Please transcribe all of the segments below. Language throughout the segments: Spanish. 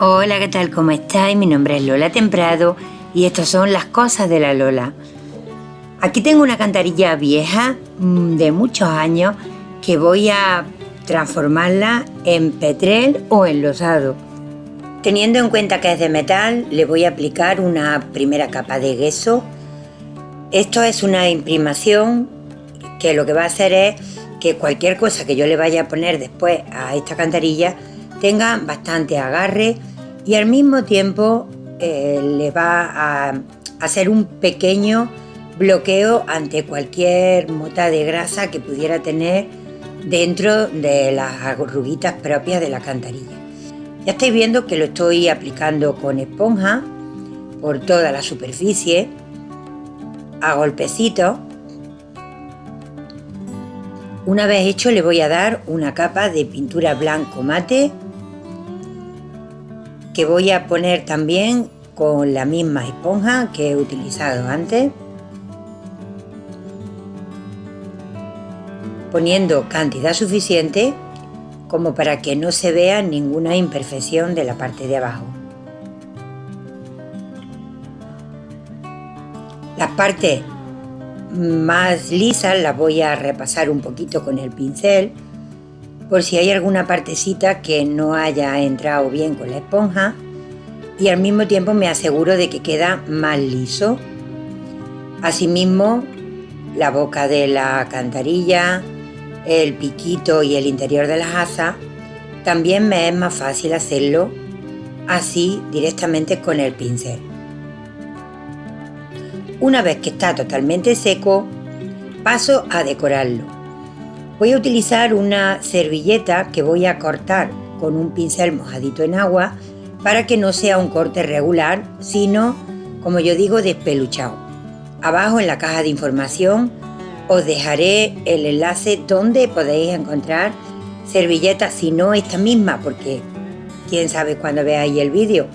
Hola, ¿qué tal? ¿Cómo estáis? Mi nombre es Lola Temprado y estas son las cosas de la Lola. Aquí tengo una cantarilla vieja de muchos años que voy a transformarla en petrel o enlosado. Teniendo en cuenta que es de metal, le voy a aplicar una primera capa de gesso. Esto es una imprimación que lo que va a hacer es que cualquier cosa que yo le vaya a poner después a esta cantarilla tenga bastante agarre y al mismo tiempo le va a hacer un pequeño bloqueo ante cualquier mota de grasa que pudiera tener dentro de las arruguitas propias de la cantarilla. Ya estáis viendo que lo estoy aplicando con esponja por toda la superficie a golpecitos. Una vez hecho, le voy a dar una capa de pintura blanco mate que voy a poner también con la misma esponja que he utilizado antes, poniendo cantidad suficiente como para que no se vea ninguna imperfección de la parte de abajo. Las partes más lisas las voy a repasar un poquito con el pincel por si hay alguna partecita que no haya entrado bien con la esponja, y al mismo tiempo me aseguro de que queda más liso. Asimismo, la boca de la cantarilla, el piquito y el interior de las asas también me es más fácil hacerlo así directamente con el pincel. Una vez que está totalmente seco, paso a decorarlo. Voy a utilizar una servilleta que voy a cortar con un pincel mojadito en agua para que no sea un corte regular, sino, como yo digo, despeluchado. Abajo en la caja de información os dejaré el enlace donde podéis encontrar servilletas, si no esta misma, porque quién sabe cuando veáis el vídeo,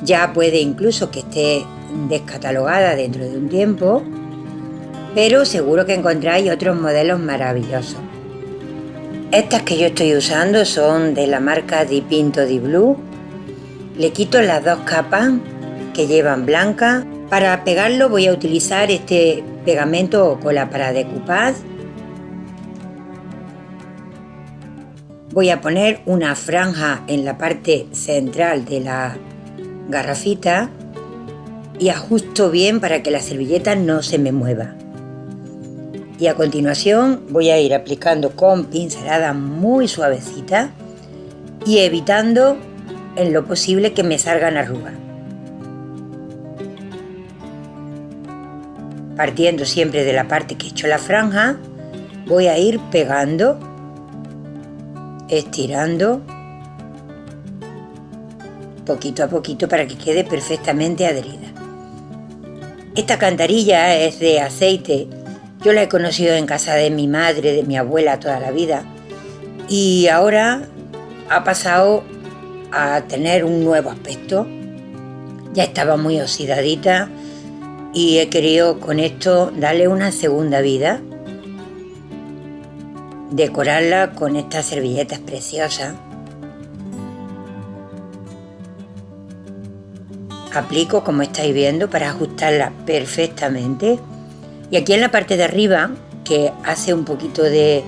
ya puede incluso que esté descatalogada dentro de un tiempo, pero seguro que encontráis otros modelos maravillosos. Estas que yo estoy usando son de la marca Dipinto Di Blue. Le quito las dos capas que llevan blanca. Para pegarlo voy a utilizar este pegamento o cola para decoupage. Voy a poner una franja en la parte central de la garrafita y ajusto bien para que la servilleta no se me mueva. Y a continuación voy a ir aplicando con pinceladas muy suavecitas y evitando en lo posible que me salgan arrugas. Partiendo siempre de la parte que he hecho la franja, voy a ir pegando, estirando poquito a poquito para que quede perfectamente adherida. Esta cantarilla es de aceite. Yo la he conocido en casa de mi madre, de mi abuela toda la vida, y ahora ha pasado a tener un nuevo aspecto. Ya estaba muy oxidadita y he querido con esto darle una segunda vida, decorarla con estas servilletas preciosas. Aplico, como estáis viendo, para ajustarla perfectamente. Y aquí en la parte de arriba, que hace un poquito de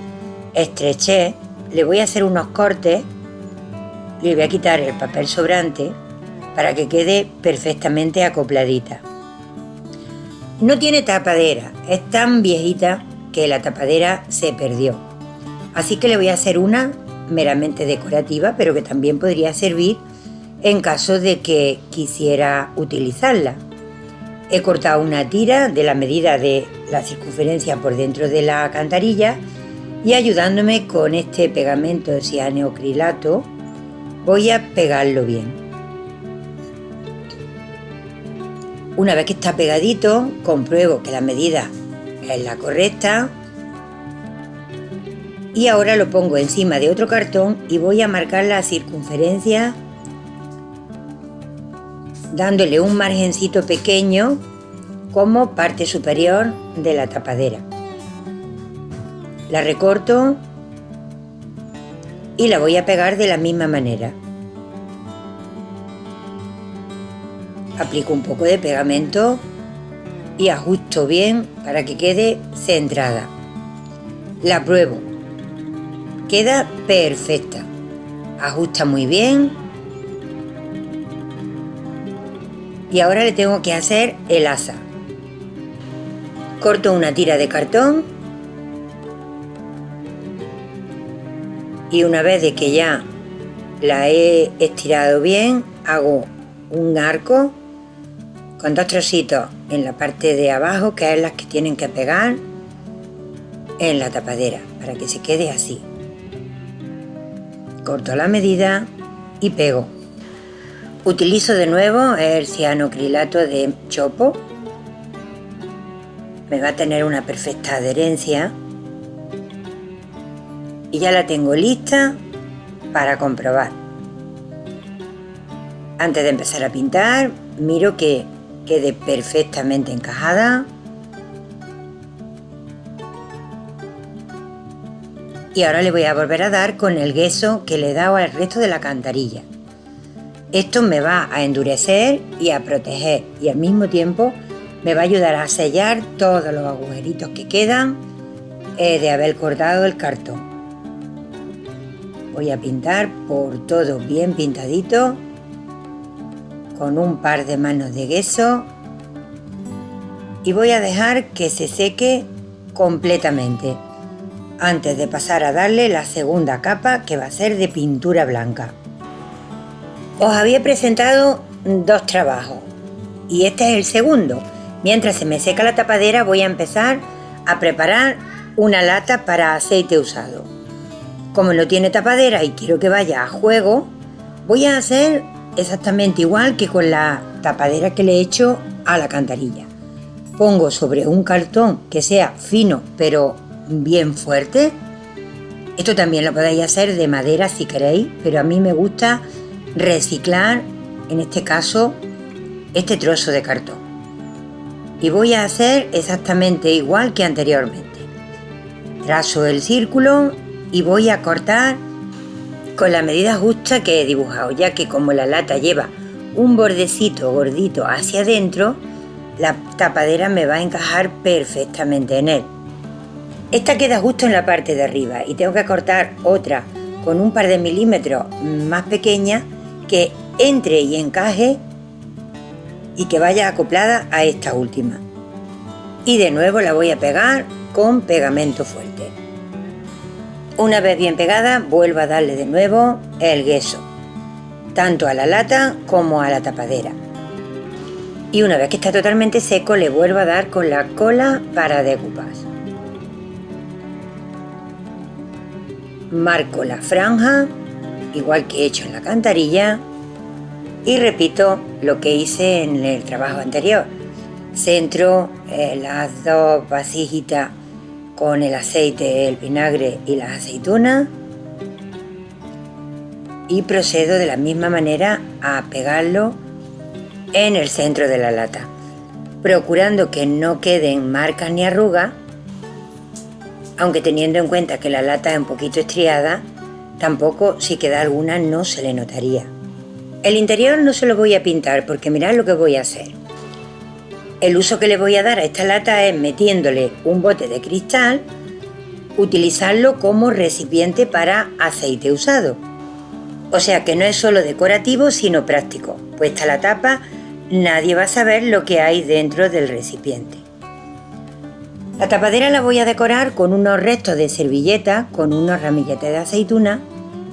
estrechez, le voy a hacer unos cortes. Le voy a quitar el papel sobrante para que quede perfectamente acopladita. No tiene tapadera, es tan viejita que la tapadera se perdió. Así que le voy a hacer una meramente decorativa, pero que también podría servir en caso de que quisiera utilizarla. He cortado una tira de la medida de la circunferencia por dentro de la cantarilla y, ayudándome con este pegamento de cianocrilato, voy a pegarlo bien. Una vez que está pegadito, compruebo que la medida es la correcta y ahora lo pongo encima de otro cartón y voy a marcar la circunferencia dándole un margencito pequeño como parte superior de la tapadera. La recorto y la voy a pegar de la misma manera. Aplico un poco de pegamento y ajusto bien para que quede centrada. La pruebo. Queda perfecta. Ajusta muy bien. Y ahora le tengo que hacer el asa. Corto una tira de cartón y una vez de que ya la he estirado bien, hago un arco con 2 trocitos en la parte de abajo, que es las que tienen que pegar en la tapadera para que se quede así. Corto la medida y pego. Utilizo de nuevo el cianocrilato de chopo. Me va a tener una perfecta adherencia y ya la tengo lista para comprobar. Antes de empezar a pintar, miro que quede perfectamente encajada y ahora le voy a volver a dar con el gesso que le he dado al resto de la cantarilla. Esto me va a endurecer y a proteger y al mismo tiempo me va a ayudar a sellar todos los agujeritos que quedan de haber cortado el cartón. Voy a pintar por todo bien pintadito con un par de manos de gesso y voy a dejar que se seque completamente antes de pasar a darle la segunda capa, que va a ser de pintura blanca. Os había presentado 2 trabajos y este es el segundo. Mientras se me seca la tapadera voy a empezar a preparar una lata para aceite usado. Como no tiene tapadera y quiero que vaya a juego, voy a hacer exactamente igual que con la tapadera que le he hecho a la cantarilla. Pongo sobre un cartón que sea fino pero bien fuerte. Esto también lo podéis hacer de madera si queréis, pero a mí me gusta reciclar, en este caso, este trozo de cartón. Y voy a hacer exactamente igual que anteriormente. Trazo el círculo y voy a cortar con la medida justa que he dibujado, ya que como la lata lleva un bordecito gordito hacia adentro, la tapadera me va a encajar perfectamente en él. Esta queda justo en la parte de arriba y tengo que cortar otra con un par de milímetros más pequeña que entre y encaje y que vaya acoplada a esta última. Y de nuevo la voy a pegar con pegamento fuerte. Una vez bien pegada, vuelvo a darle de nuevo el gesso, tanto a la lata como a la tapadera. Y una vez que está totalmente seco, le vuelvo a dar con la cola para decoupage. Marco la franja, igual que he hecho en la cantarilla, y repito lo que hice en el trabajo anterior. Centro las 2 vasijitas con el aceite, el vinagre y las aceitunas y procedo de la misma manera a pegarlo en el centro de la lata, procurando que no queden marcas ni arrugas, aunque teniendo en cuenta que la lata es un poquito estriada, tampoco si queda alguna no se le notaría. El interior no se lo voy a pintar porque mirad lo que voy a hacer. El uso que le voy a dar a esta lata es metiéndole un bote de cristal, utilizarlo como recipiente para aceite usado. O sea que no es solo decorativo sino práctico. Puesta la tapa, nadie va a saber lo que hay dentro del recipiente. La tapadera la voy a decorar con unos restos de servilleta, con unos ramilletes de aceituna,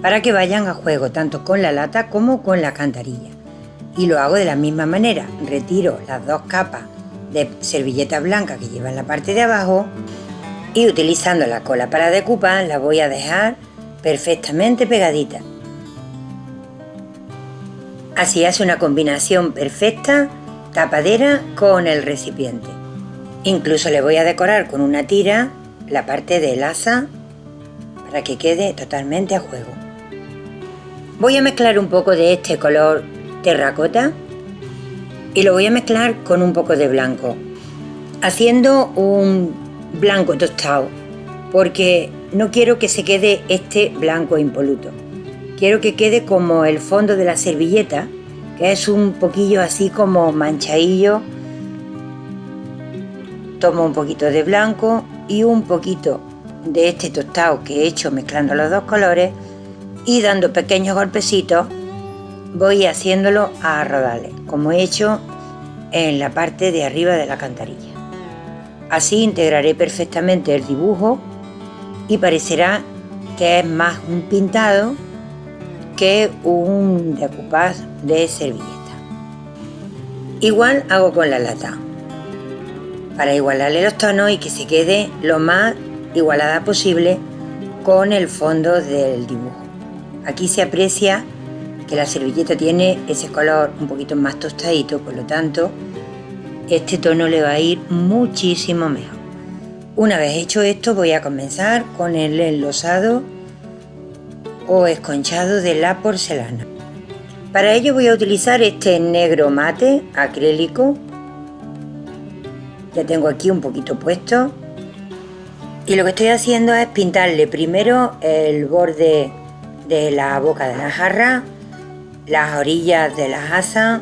para que vayan a juego tanto con la lata como con la cantarilla. Y lo hago de la misma manera, retiro las 2 capas de servilleta blanca que lleva en la parte de abajo y utilizando la cola para decoupage la voy a dejar perfectamente pegadita. Así hace una combinación perfecta, tapadera con el recipiente. Incluso le voy a decorar con una tira la parte del asa para que quede totalmente a juego. Voy a mezclar un poco de este color terracota y lo voy a mezclar con un poco de blanco, haciendo un blanco tostado, porque no quiero que se quede este blanco impoluto. Quiero que quede como el fondo de la servilleta que es un poquillo así como manchadillo. Tomo un poquito de blanco y un poquito de este tostado que he hecho mezclando los dos colores, y dando pequeños golpecitos voy haciéndolo a rodales, como he hecho en la parte de arriba de la cantarilla. Así integraré perfectamente el dibujo y parecerá que es más un pintado que un decoupage de servilleta. Igual hago con la lata, para igualarle los tonos y que se quede lo más igualada posible con el fondo del dibujo. Aquí se aprecia que la servilleta tiene ese color un poquito más tostadito, por lo tanto este tono le va a ir muchísimo mejor. Una vez hecho esto, voy a comenzar con el enlosado o esconchado de la porcelana. Para ello voy a utilizar este negro mate acrílico. Ya tengo aquí un poquito puesto. Y lo que estoy haciendo es pintarle primero el borde de la boca de la jarra, las orillas de las asas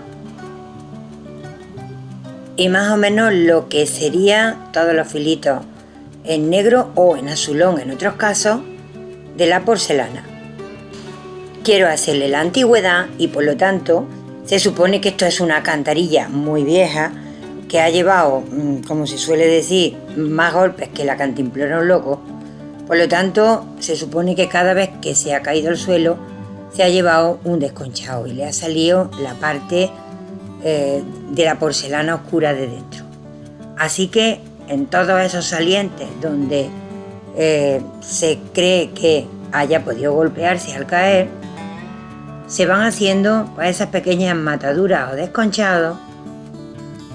y más o menos lo que sería todos los filitos en negro o en azulón en otros casos de la porcelana. Quiero hacerle la antigüedad y por lo tanto se supone que esto es una cantarilla muy vieja que ha llevado, como se suele decir, más golpes que la cantimplora un loco. Por lo tanto se supone que cada vez que se ha caído al suelo se ha llevado un desconchado y le ha salido la parte de la porcelana oscura de dentro. Así que en todos esos salientes donde se cree que haya podido golpearse al caer, se van haciendo pues, esas pequeñas mataduras o desconchados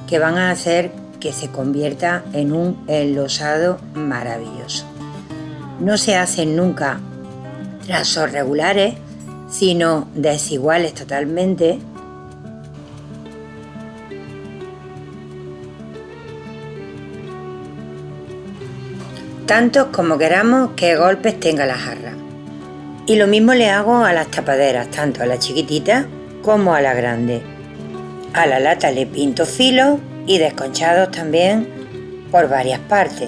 que van a hacer que se convierta en un enlosado maravilloso. No se hacen nunca trazos regulares, sino desiguales totalmente. Tantos como queramos que golpes tenga la jarra. Y lo mismo le hago a las tapaderas, tanto a la chiquitita como a la grande. A la lata le pinto filos y desconchados también por varias partes,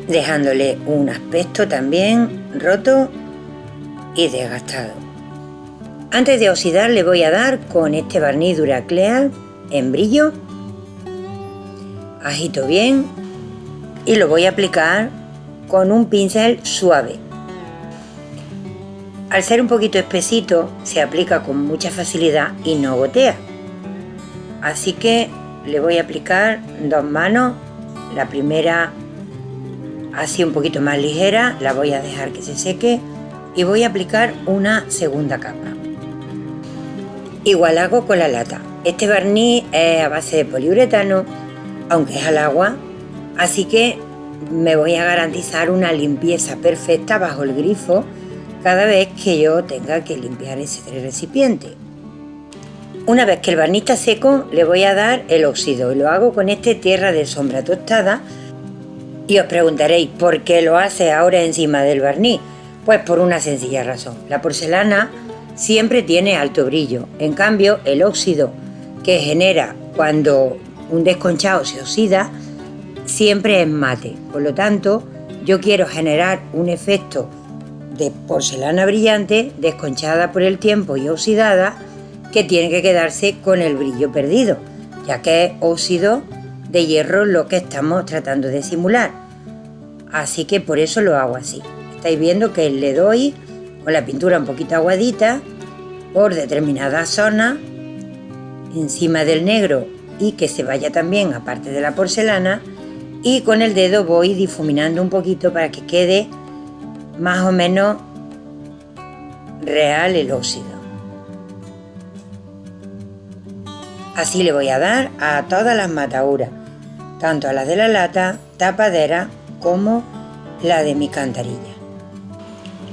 dejándole un aspecto también roto y desgastado. Antes de oxidar le voy a dar con este barniz Duraclear en brillo. Agito bien y lo voy a aplicar con un pincel suave. Al ser un poquito espesito se aplica con mucha facilidad y no gotea. Así que le voy a aplicar dos manos. La primera así un poquito más ligera, la voy a dejar que se seque y voy a aplicar una segunda capa. Igual hago con la lata. Este barniz es a base de poliuretano, aunque es al agua, así que me voy a garantizar una limpieza perfecta bajo el grifo cada vez que yo tenga que limpiar ese recipiente. Una vez que el barniz está seco, le voy a dar el óxido y lo hago con este tierra de sombra tostada. Y os preguntaréis, ¿por qué lo hace ahora encima del barniz? Pues por una sencilla razón. La porcelana siempre tiene alto brillo. En cambio, el óxido que genera cuando un desconchado se oxida siempre es mate. Por lo tanto, yo quiero generar un efecto de porcelana brillante, desconchada por el tiempo y oxidada, que tiene que quedarse con el brillo perdido, ya que es óxido de hierro lo que estamos tratando de simular. Así que por eso lo hago así. Estáis viendo que le doy con la pintura un poquito aguadita por determinadas zonas encima del negro y que se vaya también aparte de la porcelana, y con el dedo voy difuminando un poquito para que quede más o menos real el óxido. Así le voy a dar a todas las mataduras, tanto a las de la lata, tapadera, como la de mi cantarilla.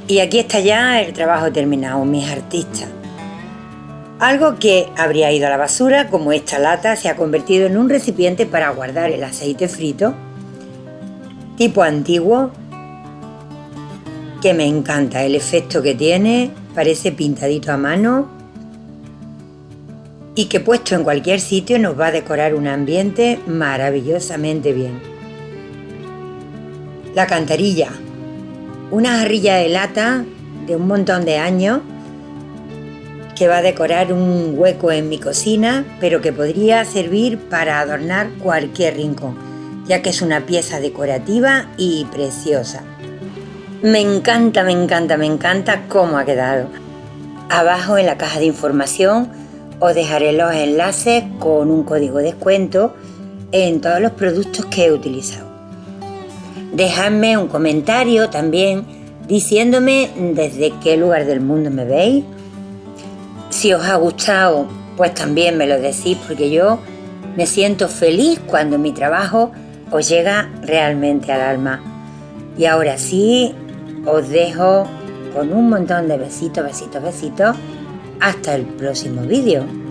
Y aquí está ya el trabajo terminado, mis artistas. Algo que habría ido a la basura, como esta lata, se ha convertido en un recipiente para guardar el aceite frito, tipo antiguo, que me encanta el efecto que tiene, parece pintadito a mano. y que puesto en cualquier sitio nos va a decorar un ambiente maravillosamente bien. La cantarilla, una jarrilla de lata de un montón de años que va a decorar un hueco en mi cocina, pero que podría servir para adornar cualquier rincón, ya que es una pieza decorativa y preciosa. Me encanta cómo ha quedado. Abajo en la caja de información os dejaré los enlaces con un código de descuento en todos los productos que he utilizado. Dejadme un comentario también diciéndome desde qué lugar del mundo me veis. Si os ha gustado, pues también me lo decís, porque yo me siento feliz cuando mi trabajo os llega realmente al alma. Y ahora sí, os dejo con un montón de besitos. Hasta el próximo vídeo.